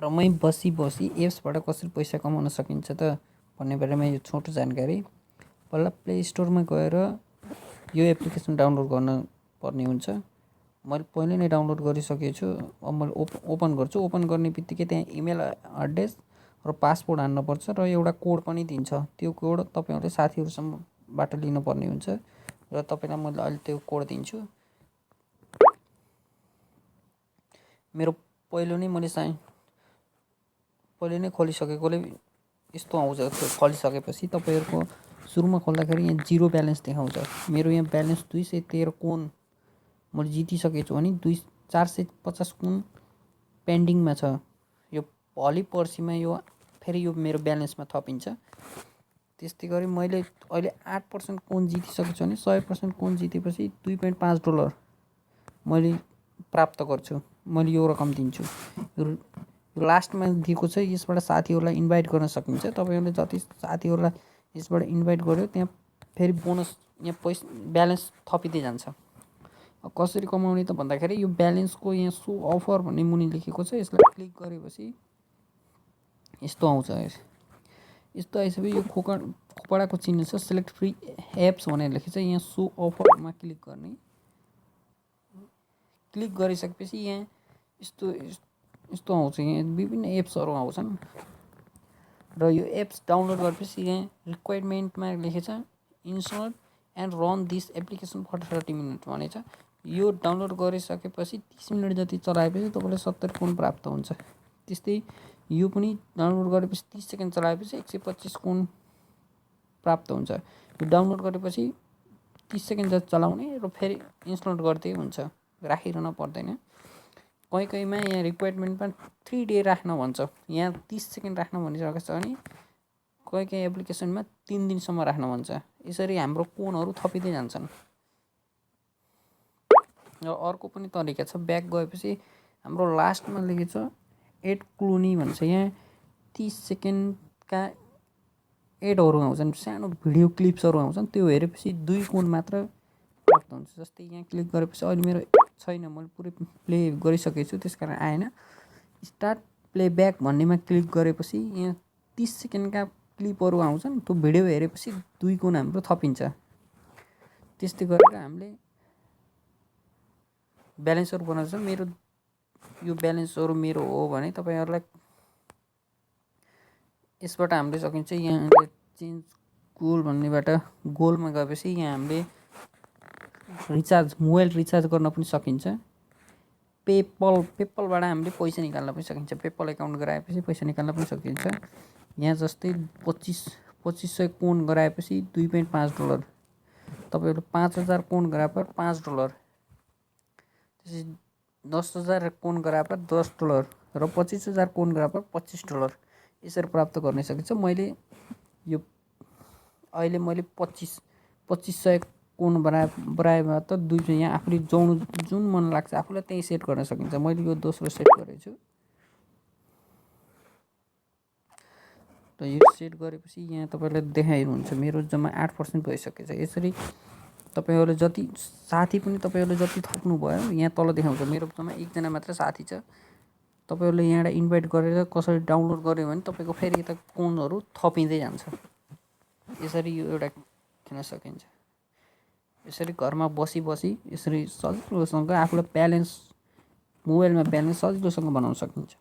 घरमै बसी एप्सबाट कसरी पैसा कमाउन सकिन्छ त भन्ने बारेमा यो छोटो जानकारी। पहिला प्ले स्टोरमा गएर यो एप्लिकेसन डाउनलोड गर्न पर्ने हुन्छ। मैले पहिले नै डाउनलोड गरिसकेको छु। अब मैले ओपन गर्छु। ओपन गर्ने बित्तिकै त्यहाँ इमेल एड्रेस र पासवर्ड हाल्नुपर्छ र एउटा कोड पनि दिन्छ। त्यो कोड तपाईँहरूले साथीहरूसम्मबाट लिनुपर्ने हुन्छ र तपाईँलाई मैले अहिले त्यो कोड दिन्छु। मेरो पहिले नै खोलिसकेकोले यस्तो आउँछ। खोलिसकेपछि तपाईँहरूको सुरुमा खोल्दाखेरि यहाँ 0 ब्यालेन्स देखाउँछ। मेरो यहाँ ब्यालेन्स 213 कोन मैले जितिसकेको छु भने 450 कोन पेन्डिङमा छ। यो भोलि पर्सिमा यो फेरि यो मेरो ब्यालेन्समा थपिन्छ। त्यस्तै गरी मैले अहिले 8% कोन जितिसकेको छु भने 100% कोन जितेपछि $2.5 मैले प्राप्त गर्छु। मैले यो रकम दिन्छु। यो लास्टमा दिएको छ। यसबाट साथीहरूलाई इन्भाइट गर्न सकिन्छ। तपाईँहरूले जति साथीहरूलाई यसबाट इन्भाइट गर्यो त्यहाँ फेरि बोनस यहाँ पैसा ब्यालेन्स थपिँदै जान्छ। कसरी कमाउने त भन्दाखेरि यो ब्यालेन्सको यहाँ सो अफर भन्ने मुनि लेखेको छ। यसलाई क्लिक गरेपछि यस्तो आउँछ। यस्तो आइसकेपछि यो खोपडाको चिन्ह छ। सेलेक्ट फ्री एप्स भनेर लेखेको छ। यहाँ सो अफरमा क्लिक गर्ने। क्लिक गरिसकेपछि यहाँ यस्तो आउँछ। यहाँ विभिन्न एप्सहरू आउँछन् र यो एप्स डाउनलोड गरेपछि यहाँ रिक्वायरमेन्टमा लेखेको छ install and run this application for 30 minute भनेछ। यो डाउनलोड गरिसकेपछि 30 मिनट जति चलाएपछि तपाईँलाई 70 कोन प्राप्त हुन्छ। त्यस्तै यो पनि डाउनलोड गरेपछि 30 सेकेन्ड चलाएपछि 125 कोन प्राप्त हुन्छ। यो डाउनलोड गरेपछि 30 सेकेन्ड जति चलाउने र फेरि इन्स्टल गर्दै हुन्छ। राखिरहन पर्दैन। कहीँमा यहाँ रिक्वायरमेन्टमा 3 डे राख्न भन्छ। यहाँ 30 सेकेन्ड राख्न भनिरहेको छ भने कहीँ एप्लिकेसनमा 3 दिनसम्म राख्न भन्छ। यसरी हाम्रो कोनहरू थपिँदै जान्छन्। र अर्को पनि तरिका छ। ब्याक गएपछि हाम्रो लास्टमा लेखेको छ एड क्लोनी भन्छ। यहाँ 30 सेकेन्डका एडहरू आउँछन्। सानो भिडियो क्लिप्सहरू आउँछन्। त्यो हेरेपछि 2 कोन मात्र प्राप्त हुन्छ। जस्तै यहाँ क्लिक गरेपछि अहिले मेरो छैन। मैले पुरै प्ले गरिसकेको छु त्यस कारण आएन। स्टार्ट प्लेब्याक भन्नेमा क्लिक गरेपछि यहाँ 30 सेकेन्डका क्लिपहरू आउँछन्। त्यो भिडियो हेरेपछि 2 कोन हाम्रो थपिन्छ। त्यस्तै गरेर हामीले ब्यालेन्सहरू बनाउँछ। मेरो यो ब्यालेन्सहरू मेरो हो भने तपाईँहरूलाई यसबाट हामीले सकिन्छ। यहाँ चेन्ज गोल भन्नेबाट गोलमा गएपछि यहाँ हामीले मोबाइल रिचार्ज गर्न पनि सकिन्छ। पेपलबाट हामीले पैसा निकाल्न पनि सकिन्छ। पेपल एकाउन्ट गराएपछि पैसा निकाल्न पनि सकिन्छ। यहाँ जस्तै 2500 कोन गराएपछि $2.5। तपाईँहरू 5000 कोन गराए पर $5। त्यसपछि 10,000 कोन गराए पर $10 र 25,000 कोन गराए पर $25 यसरी प्राप्त गर्न सकिन्छ। अहिले मैले 2500 कोन बराएमा त यहाँ आफूले जुन मन लाग्छ आफूलाई त्यही सेट गर्न सकिन्छ। मैले यो दोस्रो सेट गरेको छु। र यो सेट गरेपछि यहाँ तपाईँलाई देखाइनुहुन्छ मेरो जम्मा 8% भइसकेको छ। यसरी तपाईँहरूले जति साथी पनि तपाईँहरूले जति थप्नु भयो यहाँ तल देखाउँछ। मेरो जम्मा 1 जना मात्र साथी छ। तपाईँहरूले यहाँबाट इन्भाइट गरेर कसरी डाउनलोड गर्यो भने तपाईँको फेरि यता कोनहरू थपिँदै जान्छ। यसरी यो एउटा खेल्न सकिन्छ। यसरी घरमा बसी यसरी सजिलोसँग आफूलाई मोबाइलमा ब्यालेन्स सजिलोसँग बनाउन सकिन्छ।